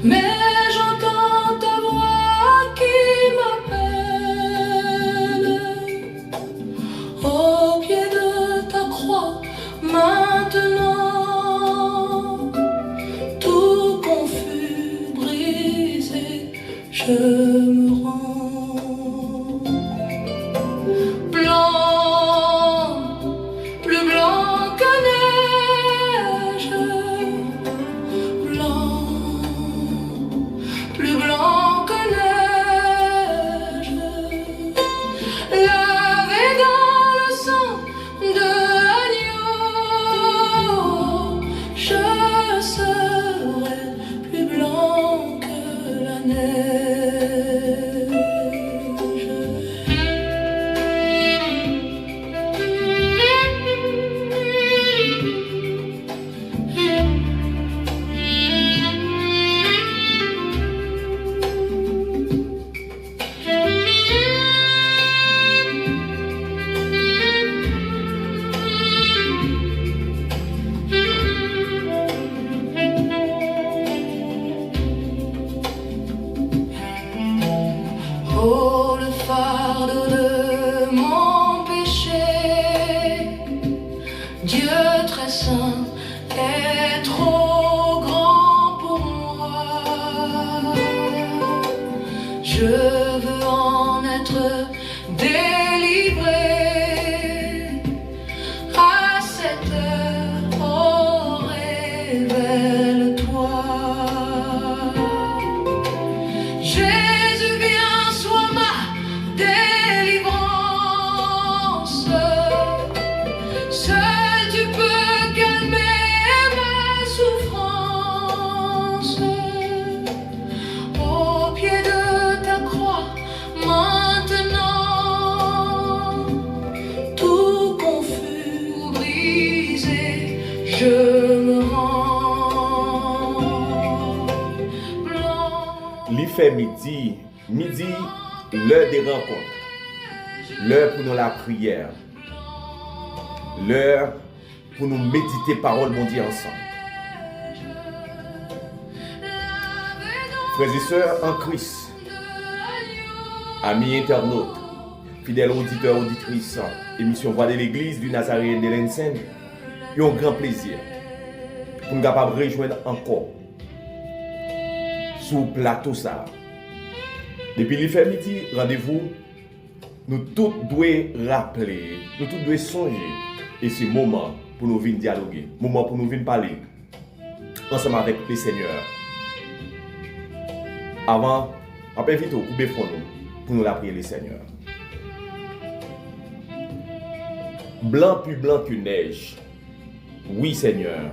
mais j'entends ta voix qui m'appelle au pied de ta croix. Maintenant, tout confus, brisé, je me rends blanc, plus blanc que neige, blanc, plus blanc que neige, lavé dans le sang de l'agneau, je serai plus blanc que la neige. Oh, le fardeau de mon péché, Dieu très saint est trop grand pour moi. Je veux en être délivré. À cette heure, oh, révèle-toi. Jésus, viens, sois ma délivrance. Seul tu peux calmer ma souffrance. Au pied de ta croix, maintenant, tout confus, brisé, je me rends blanc. Li fait midi, l'heure des rencontres, l'heure pour nous la prière, l'heure pour nous méditer parole mon Dieu ensemble. Frères et sœurs en Christ, amis internautes, fidèles auditeurs, auditrices, émission Voix de l'Église du Nazaréen de l'Enseine, il y a un grand plaisir pour nous capables de rejoindre encore sous plateau ça. Depuis l'hiver midi, rendez-vous, nous tous devons rappeler, nous tous devons songer, et c'est moment pour nous venir dialoguer, moment pour nous venir parler ensemble avec le Seigneur. Avant, on peut inviter au couper fond pour nous la prier le Seigneur. Blanc plus blanc que neige, oui Seigneur.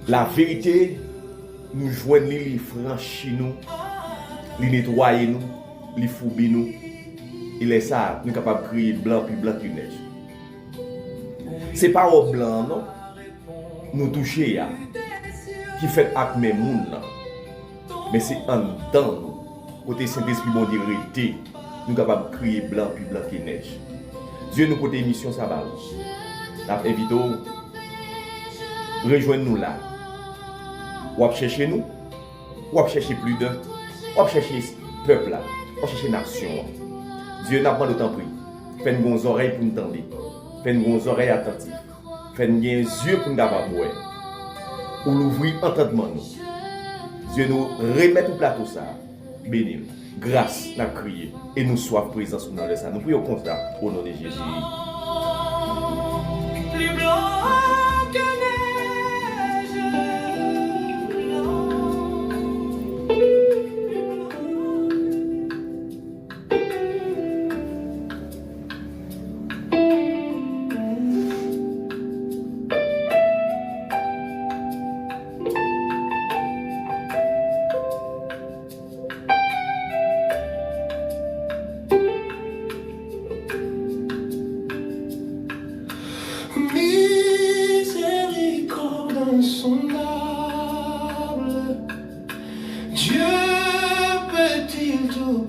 La vérité, nous joignons, les franchit nous, les nettoyer nous, les fourbir nous. Il est ça, nous sommes capables de crier blanc plus blanc que neige. Ce n'est pas au blanc, non? Nous toucher, qui fait acte mes moun, mais c'est en dedans nous. Côté Saint-Esprit, bon Dieu, rété, nous sommes capables de crier blanc plus blanc que neige. Dieu nous côté émission, ça va. Nous invitons, rejoignez-nous là. Ou chercher nous, ou chercher plus d'un, ou chercher peuple là, ou chercher nation. Dieu n'a pas de temps pris. Faites nos oreilles pour nous entendre. Faites nos oreilles attentives. Faites nos yeux pour nous avoir voir. Ou l'ouvrir entendement nous. Dieu nous remet au plateau ça. Bénis. Grâce, n'a crié. Et nous soif présence dans le ça. Nous prions comme ça au nom de Jésus. Plus blanc que neige.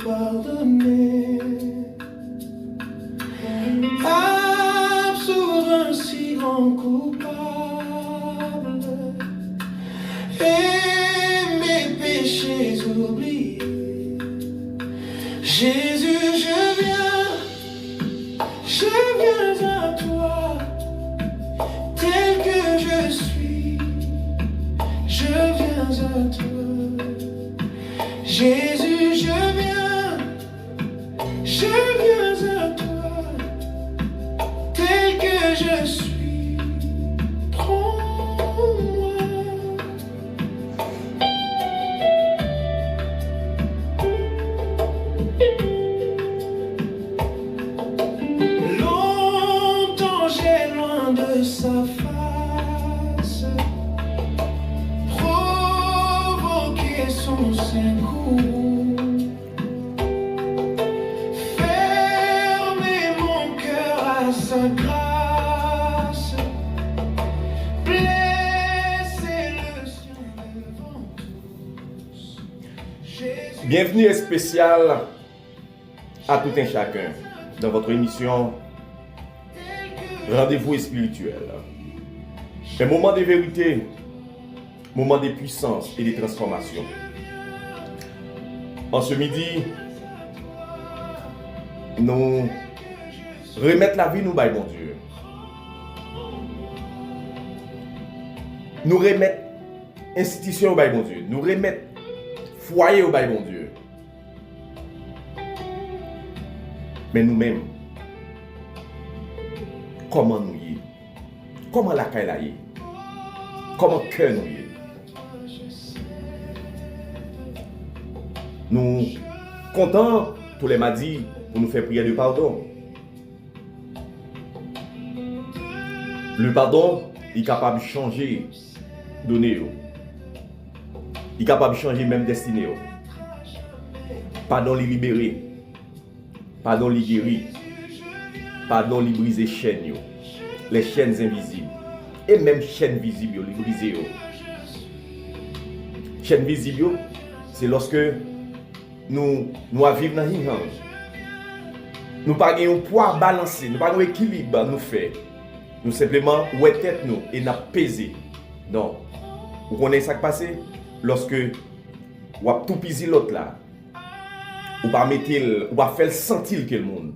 pardonner. Pape souverain si grand coupable, Jésus, je viens à toi, tel que je suis, je viens à toi. Jésus, je viens à toi, tel que je suis, prends-moi. Longtemps j'ai loin de sa face, provoqué son sein courroux, fermé mon cœur à sa grâce, blessé le sien devant tous. Jésus, Bienvenue spéciale à tout un chacun dans votre émission Rendez-vous spirituel. Un moment de vérité, moment de puissance et de transformation. En ce midi, nous remettre la vie nous by bon Dieu. Nous remettre institution au by bon Dieu. Nous remettre foyer au by bon Dieu. Mais nous-mêmes, comment nous y est? Comment la caille y est? Comment cœur nous y est? Nous comptons tous les mardis pour nous faire prier de pardon. Le pardon est capable de changer donner. Il est capable de changer même destinée. Pardon les libérer. Pardon les guérir. Pardon les briser chaînes. Les chaînes invisibles. Et même chaînes visibles, les briser. Chaînes visibles, c'est lorsque nous vivons dans une hange. Nous n'avons pas un poids balancé, nous n'avons pas un équilibre nous fait. Nous simplement ouais tête nous et nous pesé. Non. Vous connaissez ce qui passe lorsque vous avez tout pisé l'autre là. Ou pas mettre ou pas faire sentir que le monde.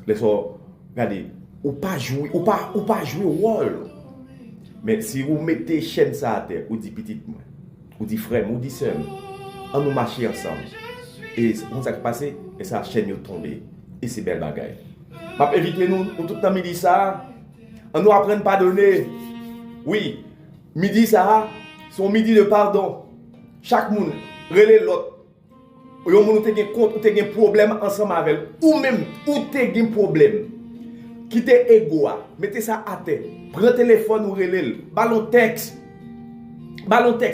Regardez, ou pas jouer au rôle. Mais si vous mettez chaîne ça à terre, ou dit petite moi, ou dit frère, ou dit sœur, on nous marcher ensemble. Et on ça qui passe et ça chaîne est tombée et c'est belle bagaille. M'a éviter nous tout le temps midi ça, on nous apprendre pardonner. Oui, midi ça, son midi de pardon. Chaque monde relève l'autre. Ou moun te gen compte ou te gen problème ensemble avec ou même ou te gen problème. Quittez ego, mettez ça à terre. Prends téléphone ou relève. Ballon texte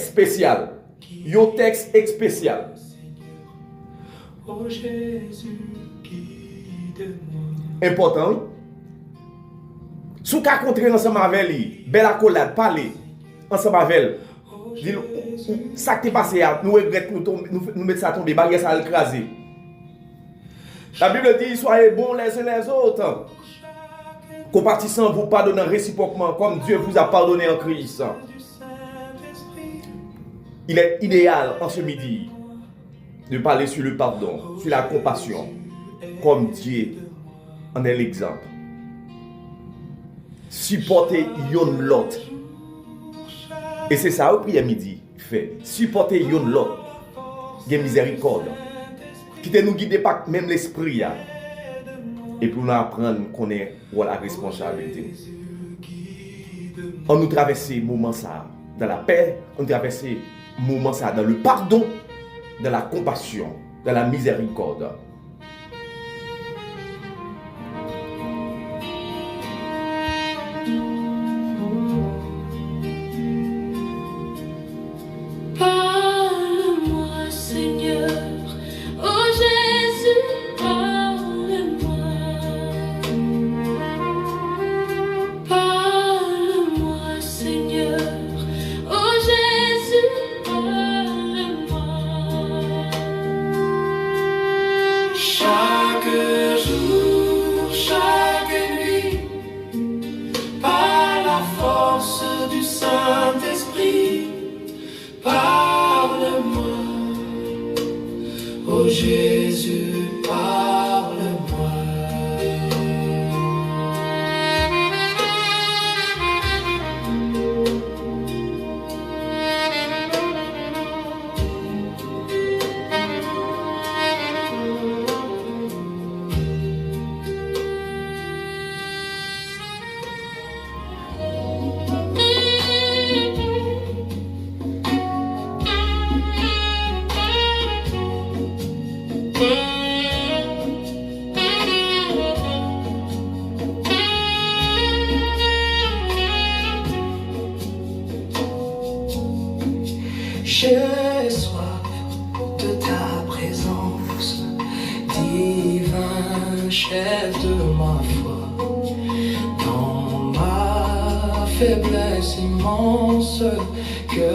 spécial. Yon texte spécial. oh Jésus, guide-moi. Important. Sou ka contrer ensemble avec lui, belle accolade, parler ensemble avec elle. Dis ça qui est passé, nous regrettons, nous mettons ça tomber, barrière ça écraser. La Bible dit soyez bons les uns les autres. Compatissant vous pardonnant réciproquement comme Dieu vous a pardonné en Christ. Il est idéal en ce midi de parler sur le pardon, sur la compassion, comme Dieu en est l'exemple. Supporter yon l'autre. Et c'est ça, au prière midi, fait. Supporter yon l'autre. Gen miséricorde. Quittez nous guider pas même l'esprit. Et pour nous apprendre qu'on est la responsabilité. On nous traverse moment ça dans la paix, on nous traverse moment ça dans le pardon, dans la compassion, dans la miséricorde. Parle-moi, Seigneur, oh Jésus, parle-moi. Parle-moi, Seigneur, oh Jésus, parle-moi. J'ai soif de ta présence, divin chef de ma foi. Dans ma faiblesse immense, que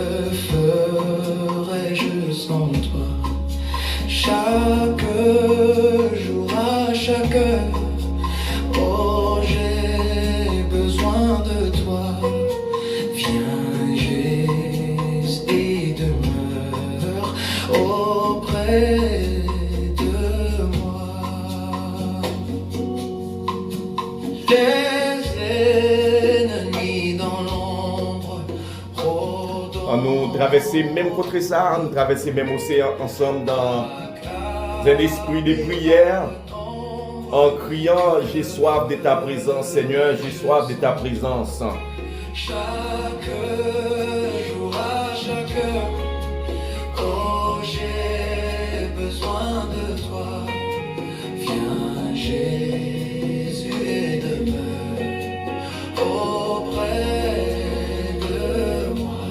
ferais-je sans toi? Chaque jour, à chaque heure, oh, j'ai besoin de toi. Viens, Jésus, et demeure auprès de moi. Les ennemis dans l'ombre rôdent. Nous traverser même contre ça, nous traverser même océan ensemble dans un esprit de prière, en criant, j'ai soif de ta présence, Seigneur, j'ai soif de ta présence. Chaque jour, à chaque heure, oh, j'ai besoin de toi. Viens, Jésus, et demeure auprès de moi.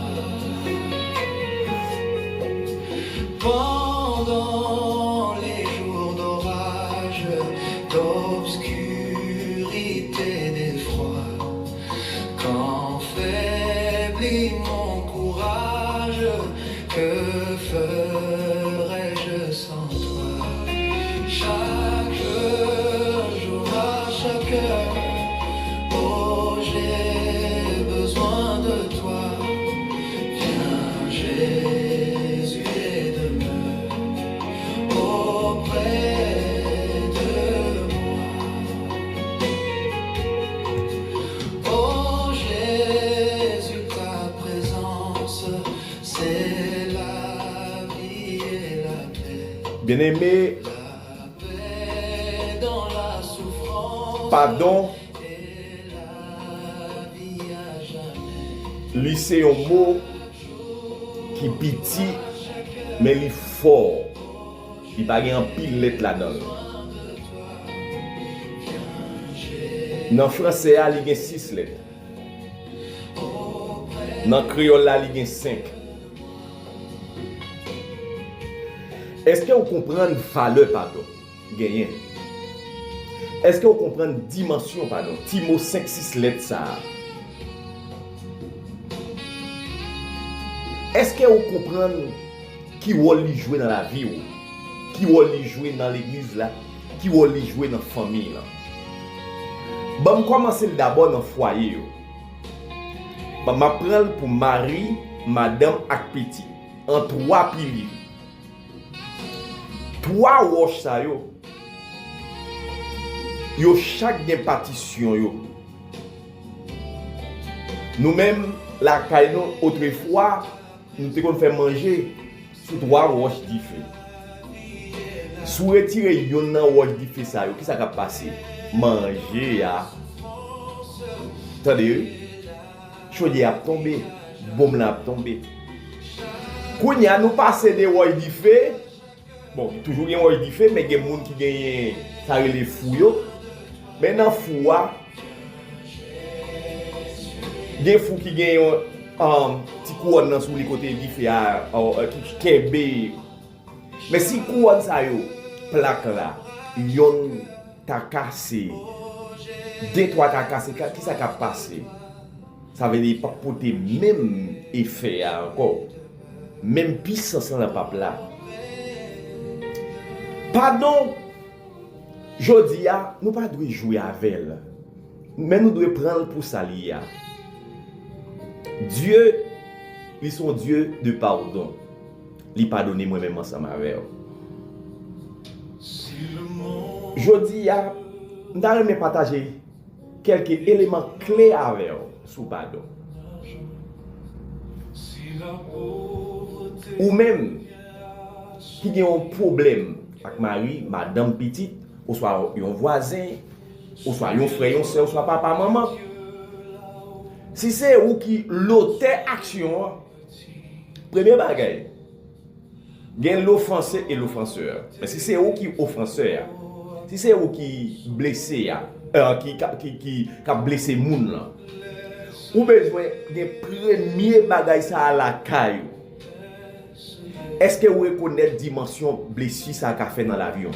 Pendant les jours d'orage, d'obscurité, d'effroi, quand faiblit mon courage, que ferais-je sans toi? Chaque jour, à chaque heure, oh, j'ai besoin de toi. Viens, Jésus, et demeure auprès de moi. Oh Jésus, ta présence, c'est la vie et la paix. Bien-aimé, La paix dans la souffrance pardon, et la vie à jamais. lui c'est un mot qui petit, mais il est fort. Il n'y a pas un pile lettre là-dedans. Dans le français, il y a 6 lettres. Dans le créole, il y a 5. Est-ce que vous comprenez la valeur, pardon? Gagné. Est-ce que vous comprenez la dimension, pardon? Timo 5-6 lettres, ça. Est-ce que vous comprenez qui va jouer dans la vie, qui va jouer dans l'église, là, qui va jouer dans la famille? Là? Bon, je commence d'abord dans le foyer. Bon, je prends pour mari, madame et petit, en 3 piliers. 3 roches, ça yo chaque gen partition yo. Nous-mêmes, la caille autrefois, nous te fait manger sur 3 roches différentes. Si vous retirez une roche différente, ça yo, qui ça va passer? Manger ya. Attendez, chaudier a tombé, bombe la tombé. Quand nous passons des roches différentes, bon, toujours des roches différentes, mais il y a des gens qui gagnent ça les fous. Mais dans le fou, il y a des fous qui gagnent un petit couronne sur les côtés différents, qui est. Mais si couronne ça yo, plaque là, yon ta cassé, 2-3 ta cassé, qui ça a passé? Ça veut dire pas porter même effet encore, même puissance dans le pape là. Pardon, je dis, nous ne devons pas jouer avec elle, mais nous devons prendre pour ça. Dieu, il est son Dieu de pardon. Il pardonne moi-même ensemble avec elle. Je dis, nous devons partager quelques éléments clés avec elle sous pardon. Ou même, qui a un problème avec Marie, madame petite, ou soit un voisin, ou soit un frère, un soeur, ou soit papa, maman. Si c'est vous qui l'auteur action, premier bagage, il y a l'offensé et l'offenseur. Mais si c'est vous qui offenseur, si c'est vous qui blessé, qui a blessé moun là, ou besoin de premier bagage ça à la caille. est-ce que vous reconnaissez la dimension blessure ça qu'a fait dans l'avion?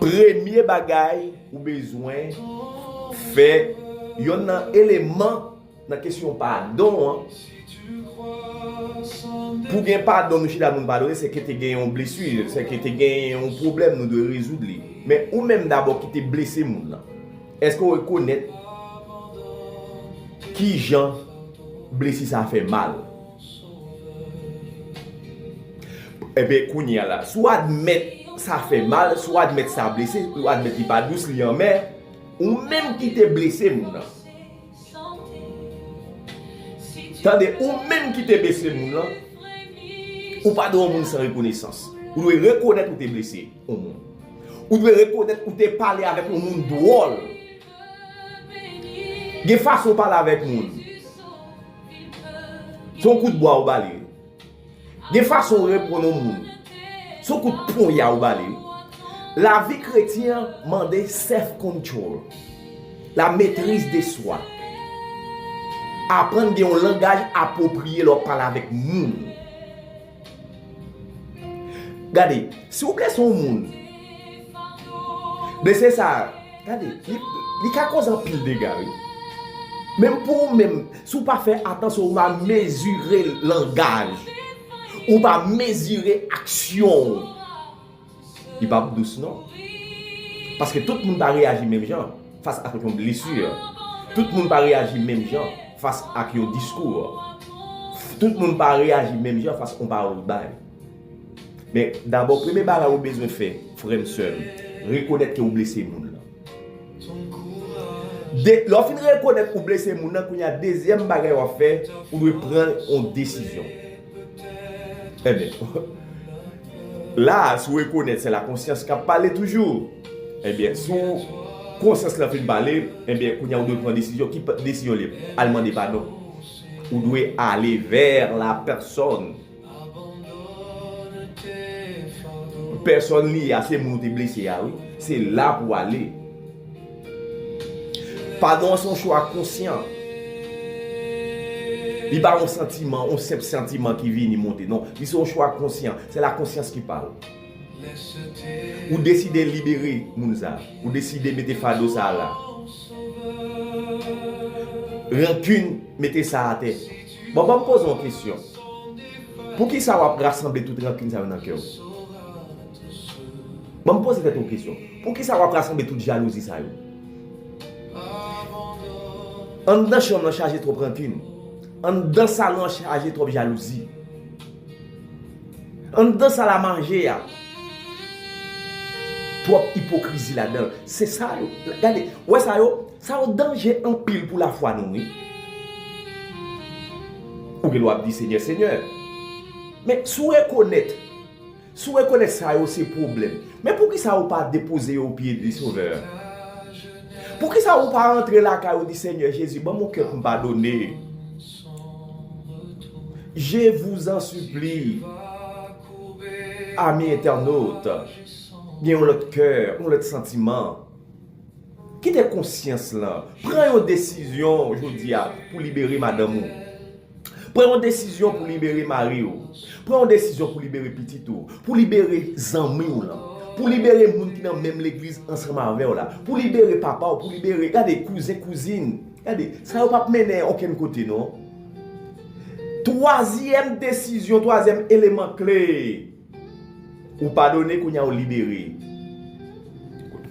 Premier bagage ou besoin fait il y a un élément dans la question pardon. Pour gagner pardon, nous nous pardonner, c'est que tu as gagné une blessure, c'est que tu as gagné un problème, nous devons résoudre. Mais ou même d'abord qui t'es blessé, est-ce qu'on reconnaît qui Jean blessé ça fait mal? Eh bien, Kounia là, soit admettre ça fait mal, soit admettre ça blessé, soit admettre qu'il pas douce li en mer, ou même qui t'es blessé, Attendez, ou même qui t'es blessé, ou pas de monde sans reconnaissance. Vous devez reconnaître où t'es blessé au monde. Vous devez reconnaître où t'es parlé avec un monde drôle. De façon de parler avec le monde. Son coup de bois au balai. De façon de répondre au monde. Son coup de poing au balai. La vie chrétienne demande self-control. La maîtrise de soi. Apprendre un langage approprié leur parler avec le monde. Regardez, si vous blessez un monde, blessez ça, regardez, il y a cause en pile de dégâts. Même pour vous-même, si vous ne faites pas attention, vous va mesurer le langage, vous va mesurer l'action. Il va pas douce, non? Parce que tout le monde va réagir même genre face à une blessure. Tout le monde va réagir même genre face à un discours. Tout le monde va réagir même genre face à un parole. Mais d'abord, premier bagage que vous avez besoin de faire, frère et soeur, reconnaître que vous blessez les gens. Lorsque vous reconnaissez que vous blessez les gens, il y a un deuxième bagage à faire, vous devez prendre une décision. Eh bien, là, si vous reconnaissez, c'est la conscience qui parle toujours. Eh bien, si vous conscience la fait parler, eh bien, il y a deux prendre décision. Qui décision libre? À demander pardon. Vous devez aller vers la personne. Personne lié à ces gens qui sont blessés, c'est là pour aller. Pardon, son choix conscient. Il n'y a pas un sentiment, un simple sentiment qui vient monter. Non, il c'est un choix conscient. C'est la conscience qui parle. Ou décidez de libérer Mounza. Ou décidez de mettre fardeau ça là. Rancune, mettez ça à terre. Bon, je me pose une question. Pour qui ça va rassembler toute rancune dans le cœur? Je me pose cette question. Pour qui ça va rassembler toute jalousie ça? En dedans chambre chargé trop rancune. En dedans salon chargé trop jalousie. En dedans salle à manger trop hypocrisie là-dedans. C'est ça. Regardez, ouais ça a un danger en pile pour la foi nous. Ou que doit dire Seigneur, Seigneur. Mais si vous reconnaissez ça, c'est problème. Mais pour qui ça vous pas déposer au pied du Sauveur? Pour qui ça vous pas entrer là quand vous dit Seigneur Jésus, bon mon cœur me pardonner. Je vous en supplie, amis internautes, bien notre cœur, notre sentiment. Quittez conscience là. Prenez une décision aujourd'hui pour libérer madame. Prenez une décision pour libérer Marie. Prenez une décision pour libérer Petito. Pour libérer Zami. Pour libérer les gens qui sont même l'église ensemble avec là. Pour libérer papa. Pour libérer regardez, cousins, cousines. Regardez, ça ne va pas mener à aucun côté, non? Troisième décision, troisième élément clé. Ou pardonner qu'on a libéré.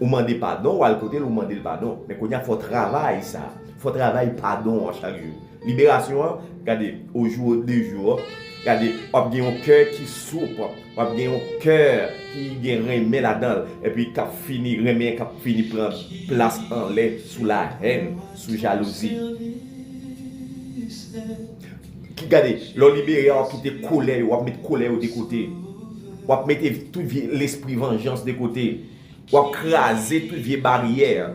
Ou demander pardon, ou à côté, ou demander pardon. Mais qu'on a faut travailler ça. Faut travailler pardon à chaque jour. Libération, regardez, au jour, 2 jours. Regardez, on a un cœur qui souffre, on a un cœur qui remet là-dedans, et puis qui finit prendre place en l'air sous la haine, sous jalousie. Regardez, l'on libéré, on a quitté colère, on a mis colère de côté, on a mis tout l'esprit vengeance de côté, on a crasé toutes les barrières.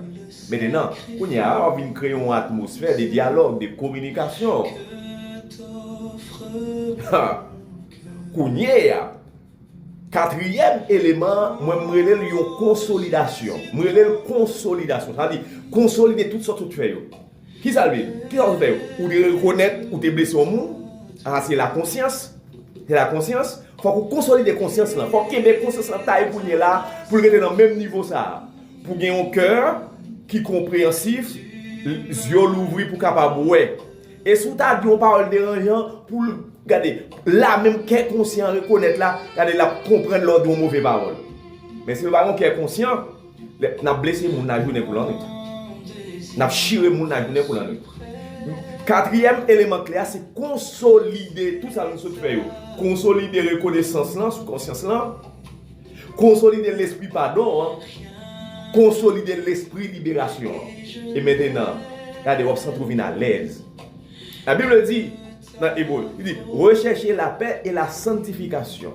Maintenant, on vient créer une atmosphère de dialogue, de communication. Quatrième élément, moi je relève une consolidation. Je relève consolidation. C'est-à-dire consolider toutes sortes de choses. Qui ça veut? Qui ça veut? Ou de reconnaître ou de blesser au monde. C'est la conscience. C'est la conscience. Faut qu'on consolide la conscience là. Faut qu'il y ait des conscience là taille pour là pour rester dans le même niveau ça. Pour gagner un cœur qui est compréhensif, yeux l'ouvrir pour capable ouais. Et si tu as dit une parole dérangeante pour regarder là même qui est conscient reconnaître là, regarder là comprendre l'ordre de mauvaise parole. Mais si le baron qui est conscient, n'a blessé mon la journée pour la nuit. N'a chiré mon la journée pour la nuit. Quatrième élément clair, c'est consolider tout ça nous fait. Consolider la reconnaissance là, sous conscience là. Consolider l'esprit pardon, hein. Consolider l'esprit libération. Et maintenant, regardez, on se trouve à l'aise. La Bible dit, dans Hébreu, il dit, recherchez la paix et la sanctification.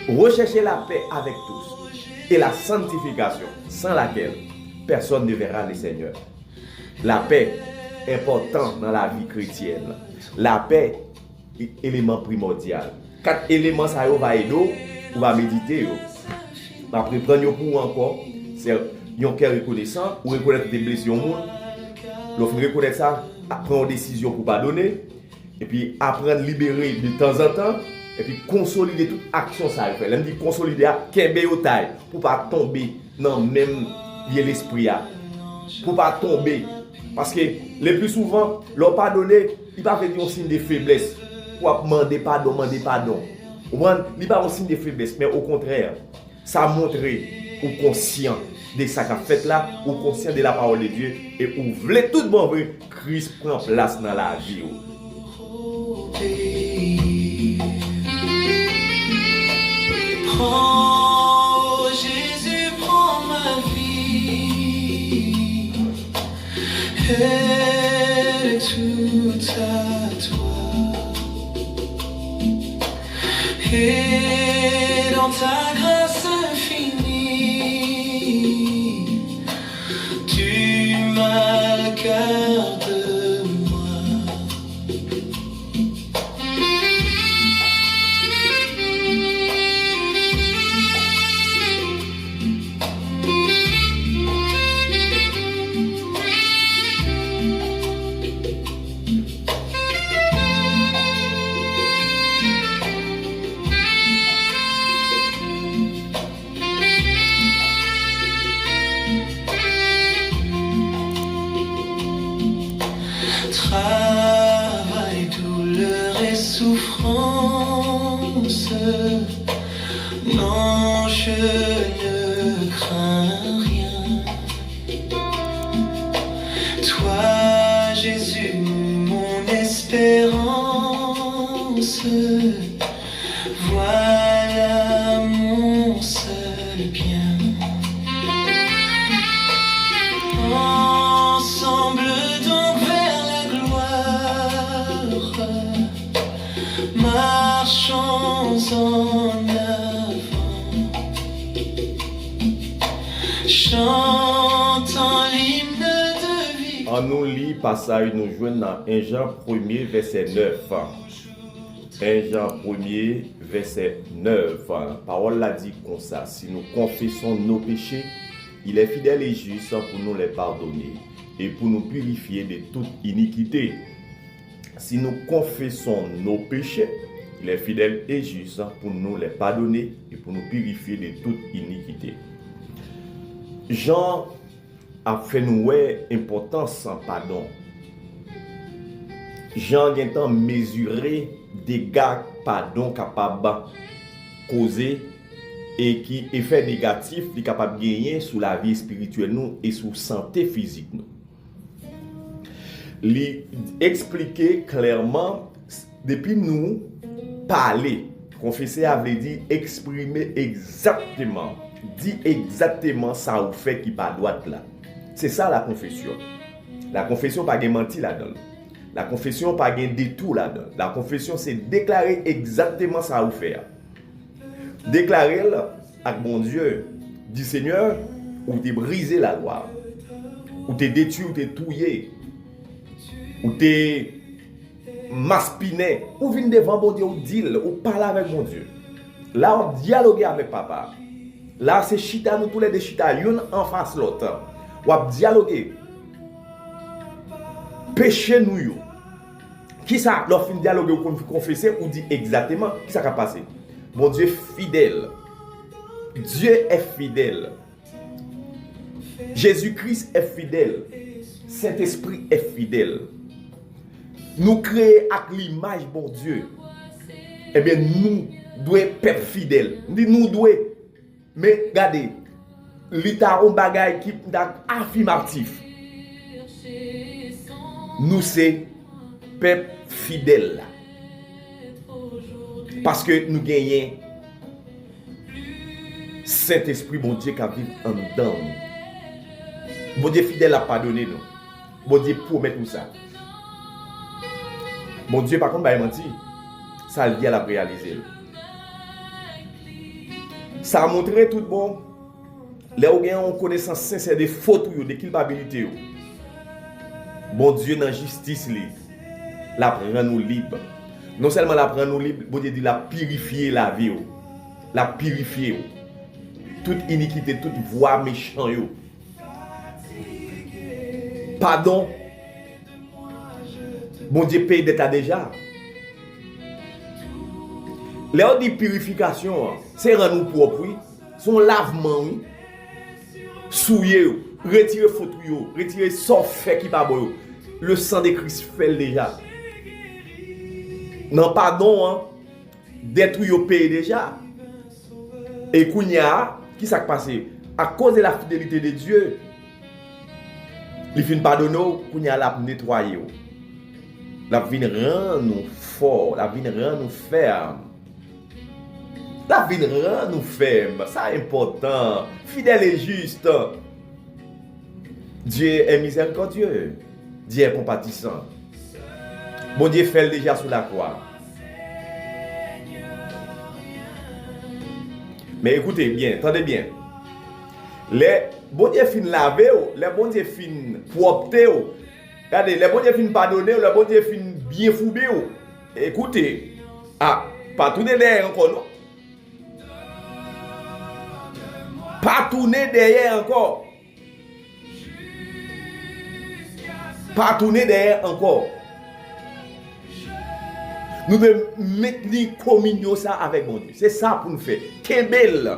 Recherchez la paix avec tous et la sanctification, sans laquelle personne ne verra le Seigneur. La paix est importante dans la vie chrétienne. La paix est élément primordial. 4 éléments, ça va aider, on va méditer. Après, prendre pour encore, c'est un cœur reconnaissant, ou reconnaître des blessures au monde. Lorsque vous reconnaissez ça, prendre une décision pour pardonner, et puis apprendre à libérer de temps en temps, et puis consolider toute action ça fait. L'aime dit consolider à kembe au taille pour pas tomber dans même lié l'esprit pour pas tomber parce que le plus souvent leur pardonner, il pas fait un signe de faiblesse pour demander pardon. Il pas un signe de faiblesse mais au contraire, ça montre ou conscient de ça qu'a fait là, ou conscient de la parole de Dieu et ou voulez tout bon vrai Christ prend place dans la vie. Oh Jésus, prends ma vie, elle est toute à toi, et dans ta grâce infinie, tu m'as le cœur de moi. Travail, douleur et souffrance, non, je ne crains rien. Toi, Jésus, mon espérance, voilà mon seul bien. Ensemble donc vers la gloire, marchons en avant, chantant l'hymne de vie. En nous lit passage nous joignons dans 1 Jean 1er verset 9. 1 Jean 1er verset 9. Parole l'a dit comme ça, si nous confessons nos péchés, il est fidèle et juste pour nous les pardonner et pour nous purifier de toute iniquité. Si nous confessons nos péchés, il est fidèle et juste pour nous les pardonner et pour nous purifier de toute iniquité. Jean a fait nous importance en pardon. Jean a tant mesuré dégâts pardon capable causer et qui effet négatif est capable de gagner sur la vie spirituelle nous et sur la santé physique nous. Lui expliquer clairement depuis nous parler, confesser avait dit exprimer exactement, dit exactement ça ou fait qui pas droite là. C'est ça la confession. La confession pas de mentir là-dedans. La confession pas de détour là-dedans. La confession c'est déclarer exactement ça ou faire. Déclarer à mon Dieu, dit Seigneur, ou t'es brisé la loi, ou t'es détruit, ou t'es touillé, ou t'es maspiné, ou vient devant mon Dieu, ou deal, ou parle avec mon Dieu. Là, on dialogue avec papa. Là, c'est chita, nous tous les deux chita, l'un en face l'autre. Ou dialoguer. Péché nous, Qui ça, leur fin dialogue ou qu'on confesser ou dit exactement qui ça va passer. Mon Dieu est fidèle. Dieu est fidèle. Jésus-Christ est fidèle. Saint-Esprit est fidèle. Nous créons avec l'image bon Dieu. Eh bien, nous devons être fidèles. Nous devons. Mais regardez, l'État a un bagage qui est affirmatif. Nous sommes peuple fidèle. Parce que nous gagnons Saint-Esprit, bon Dieu, qui vit en dedans. Bon Dieu fidèle a pardonné nous. Bon Dieu promet tout ça. Mon Dieu, par contre, il menti. Ça le dit à la réaliser. Ça a montré tout bon. Là où il y a une connaissance sincère des fautes ou des culpabilités. Bon Dieu, dans la justice, la prend nous libre. Non seulement la prend nous libre, bon Dieu dit la purifier la vie. La purifier. Toute iniquité, toute voie méchante. Pardon. Bon Dieu paye d'état déjà. Là on dit purification, c'est rendre nous propres, son lavement, souiller, retirer faute, retirer son fait qui pas bon. Le sang de Christ fait déjà. Non pardon, détruire paye déjà. Et kounya, qui s'est passé? À cause de la fidélité de Dieu, il finit pardonner, kounya l'a nettoyer. La vie rend nous forts, la vie rend nous fermes. La vie rend nous fermes, ça est important. Fidèle et juste. Dieu est miséricordieux. Dieu est compatissant. Bon Dieu fait déjà sur la croix. Mais écoutez bien, attendez bien. Les bon Dieu fin laver, les bon Dieu fin propter. Regardez, les bon Dieu fin pardonner, les bon Dieu fin bien fouber. Écoutez, pas tourner derrière encore, non? Pas tourner derrière encore. Pas tourner derrière encore. Nous devons mettre en communion ça avec mon Dieu. C'est ça pour nous faire. Kembel,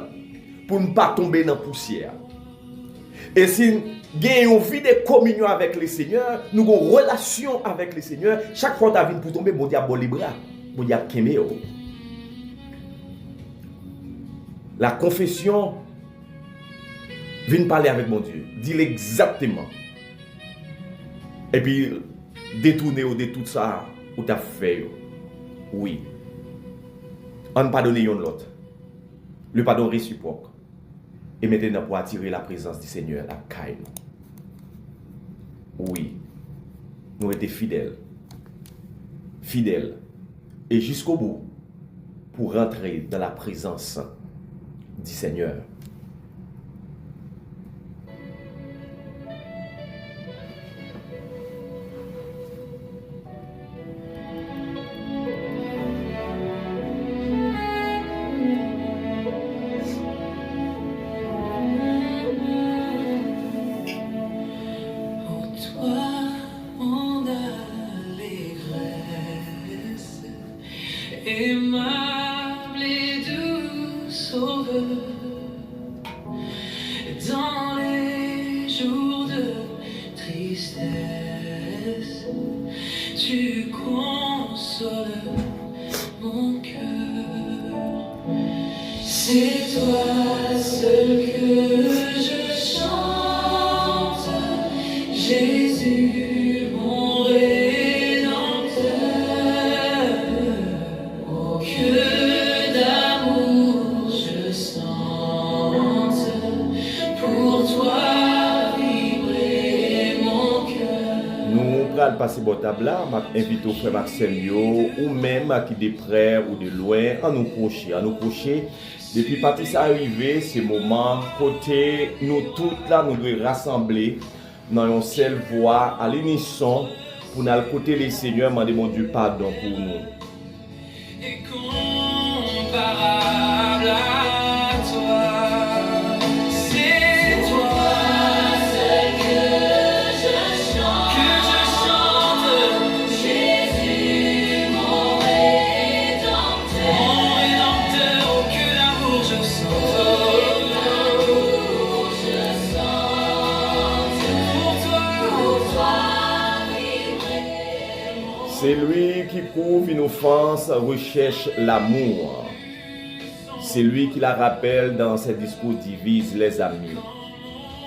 pour ne pas tomber dans la poussière. Et si nous avons une vie de communion avec le Seigneur, nous avons une relation avec le Seigneur, chaque fois que tu as vu pour tomber, mon Dieu a bon les bras. Mon Dieu a kemé. La confession vient parler avec mon Dieu. Dis-le exactement. Et puis, détourner de tout ça, ou tu as fait. Oui. On pardonne l'autre. Le pardon réciproque. Et maintenant pour attirer la présence du Seigneur, la caille. Oui. Nous étions fidèles. Fidèles. Et jusqu'au bout. Pour rentrer dans la présence du Seigneur. Aimable et doux sauveur, dans les jours de tristesse, tu consoles mon cœur. C'est toi seul que je chante, Jésus mon Rédempteur. Que d'amour je sente pour toi vibrer mon cœur. Nous allons passer bon table là, invite au frère Maxime ou même à qui de près ou de loin, à nous coucher. Depuis partir ça arrivé, c'est moment côté nous toutes là nous devons rassembler dans une seule voix à l'unisson pour nous côté les seigneurs demander mon Dieu pardon pour nous. Incomparable à toi, c'est toi seul que je chante, Jésus Celui qui couvre une offense recherche l'amour. Celui qui la rappelle dans ses discours divise les amis.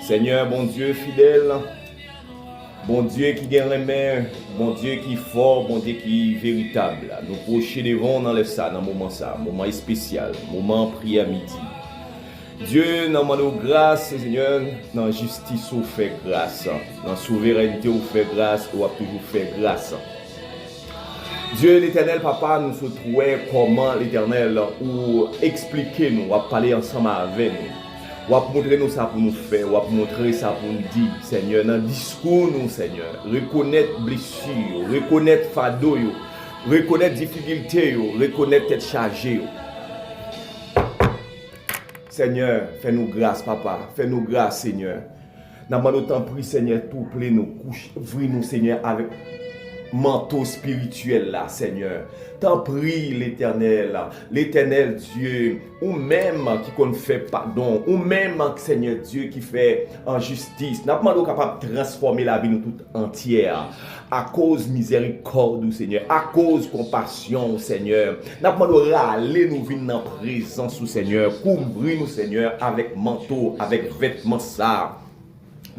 Seigneur, bon Dieu fidèle, bon Dieu qui gagne les mains, bon Dieu qui est fort, bon Dieu qui est véritable. Nous procédons dans le ça, dans le moment spécial, moment prière midi. Dieu, nous demandons grâce, Seigneur, dans la justice, vous fait grâce. Dans la souveraineté, vous fait grâce, vous toujours fait grâce. Dieu, l'éternel, papa, nous se trouvons comment l'éternel, ou expliquer nous, ou parler ensemble avec nous. Ou montrer nous ça pour nous faire, ou montrer ça pour nous dire, Seigneur, dans le discours, nous, Seigneur, reconnaître blessure, reconnaître fado, reconnaître difficulté, reconnaître tête chargée. Seigneur, fais-nous grâce, papa. Fais-nous grâce, Seigneur. Nous demandons tant pris, Seigneur, tout plaît nous couche. Ouvre-nous, Seigneur, avec manteau spirituel là, Seigneur. T'en prie l'éternel Dieu, ou même qui qu'on fait pardon, ou même, Seigneur Dieu, qui fait en justice. Nous demandons capable de transformer la vie nous toute entière. À cause miséricorde, Seigneur, à cause compassion, Seigneur. Nous demandons râler nous venir dans la présence, Seigneur. Couvrir nous, Seigneur, avec manteau, avec vêtements ça.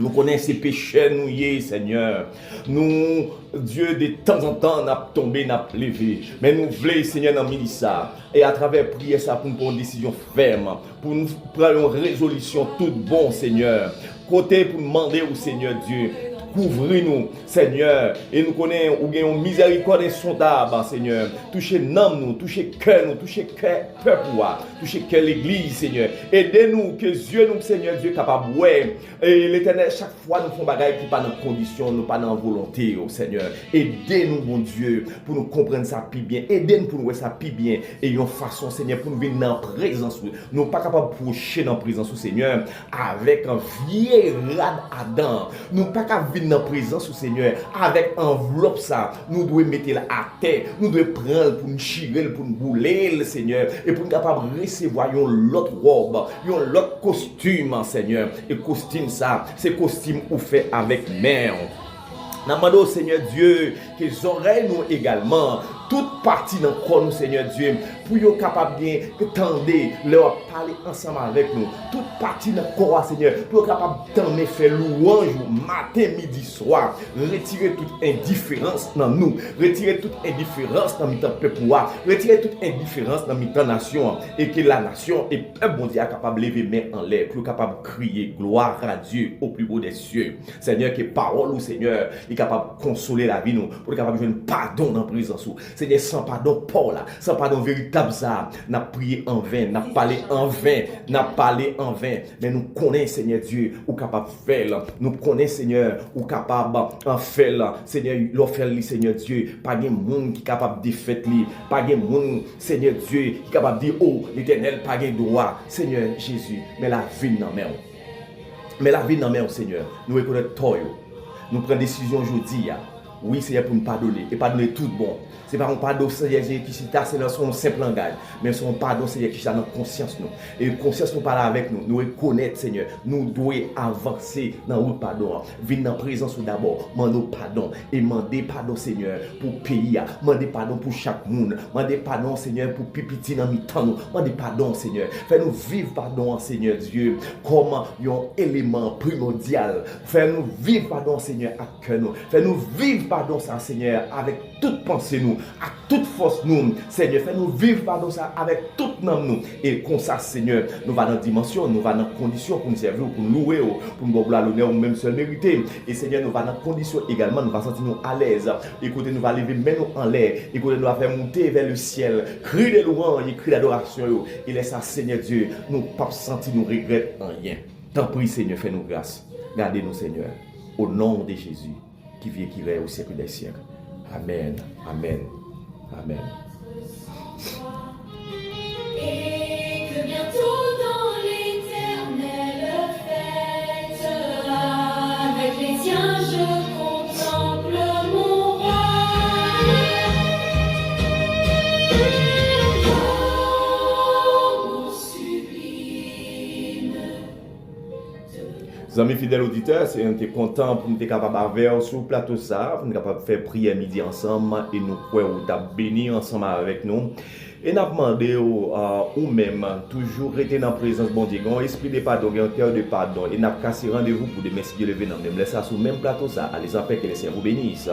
Nous connaissons ces péchés, nous, Seigneur. Nous, Dieu, de temps en temps, nous tombé, nous levé. Mais nous voulons, Seigneur, dans le ça. Et à travers prier ça pour nous prendre une décision ferme. Pour nous prendre une résolution toute bonne, Seigneur. Côté pour demander au Seigneur Dieu. Couvrez-nous, Seigneur, et nous connaissons ou gagnons miséricorde insondable, Seigneur. Touchez nous, touchez cœur nous, touchez cœur peuple, touchez cœur l'église, Seigneur. Aidez-nous, que Dieu nous, Seigneur Dieu, capable, ouais. Et l'éternel, chaque fois nous faisons bagaille qui pas dans condition, nous pas dans volonté, oh Seigneur. Aidez-nous, mon Dieu, pour nous comprendre ça plus bien. Aidez-nous pour nous voir ça plus bien. Et une façon, Seigneur, pour nous venir dans la présence. Nous pas capables de procher dans la présence, Seigneur, avec un vieil rad Adam. Nous pas capables de dans la présence au Seigneur avec enveloppe ça nous devons mettre là à terre nous devons prendre pour nous chirer pour nous bouler le Seigneur et pour nous capable recevoir l'autre robe l'autre costume Seigneur et costume ça c'est costume ou fait avec main. Nous demandons au Seigneur Dieu que les oreilles nous également toute partie dans le corps nous Seigneur Dieu pour être capable bien tendre leur parler ensemble avec nous toute partie dans le corps Seigneur pour être capable d'en faire louange matin midi soir retirer toute indifférence dans nous retirer toute indifférence dans notre peuple retirer toute indifférence dans notre nation et que la nation et un bon Dieu capable de lever main en l'air pour capable de crier gloire à Dieu au plus haut des cieux Seigneur que parole ou Seigneur est capable de consoler la vie nous pour être capable de jouer pardon dans la présence Seigneur, sans pardon, Paul, sans pardon véritable, ça, n'a prié en vain, n'a parlé en vain, mais nous connaissons, Seigneur Dieu, ou capable de faire, nous connaissons, Seigneur, ou capable de faire, Seigneur, l'offre, Seigneur Dieu, pas de monde qui est capable de faire, pas de monde, Seigneur Dieu, qui est capable de dire, oh, l'éternel, pas de droit, Seigneur Jésus, mais la vie dans la main. Mais la vie dans la main, Seigneur, nous reconnaissons tout, nous prenons décision aujourd'hui, oui, Seigneur, pour nous pardonner, et pardonner tout bon. Ce n'est pas un pardon, Seigneur, qui c'est dans son simple langage, mais c'est un pardon, Seigneur, qui est dans notre conscience. Nous. Et conscience nous parle avec nous, nous reconnaître, Seigneur, nous devons avancer dans le pardon. Venir dans la présence d'abord, demander pardon, et demander pardon, Seigneur, pour le pays, demander pardon pour chaque monde, demander pardon, Seigneur, pour pipiti dans le temps, demander pardon, Seigneur. Fais-nous vivre pardon, Seigneur Dieu, comme un élément primordial. Fais-nous vivre pardon, Seigneur, à cœur nous. Fais-nous vivre pardon, ça, Seigneur, avec toute pensée nous. À toute force nous, Seigneur, fais-nous vivre pardon ça avec toute nom nous. Et comme ça, Seigneur, nous va dans la dimension, nous va dans la condition pour nous servir, pour nous louer, pour nous donner l'honneur ou même seul mérité. Et Seigneur, nous va dans la condition également, nous va sentir nous à l'aise. Écoutez, nous va lever même nous en l'air. Écoutez, nous va faire monter vers le ciel. Crie de louange, crie d'adoration. Et laisse ça, Seigneur Dieu, nous pas sentir nous regretter en rien. T'en prie, Seigneur, fais-nous grâce. Gardez-nous, Seigneur, au nom de Jésus, qui vit et qui règne au siècle des siècles. Amen. Amen. Amen. Et que bientôt dans l'éternelle fête, avec les tiens je contemple mon roi. Oh, mon sublime. Amis fidèles auditeurs, c'est un était content pour nous être capable de faire sur le plateau ça, pour nous capable de faire prière midi ensemble et nous pouvons bénir ensemble avec nous. Et nous demandé ou même toujours rester dans la présence de bon Dieu, un esprit de pardon, un cœur de pardon. Et nous cassé rendez-vous pour des messieurs lever dans même laisser ça sur le même plateau ça, allez en paix que les Seigneur vous bénisse.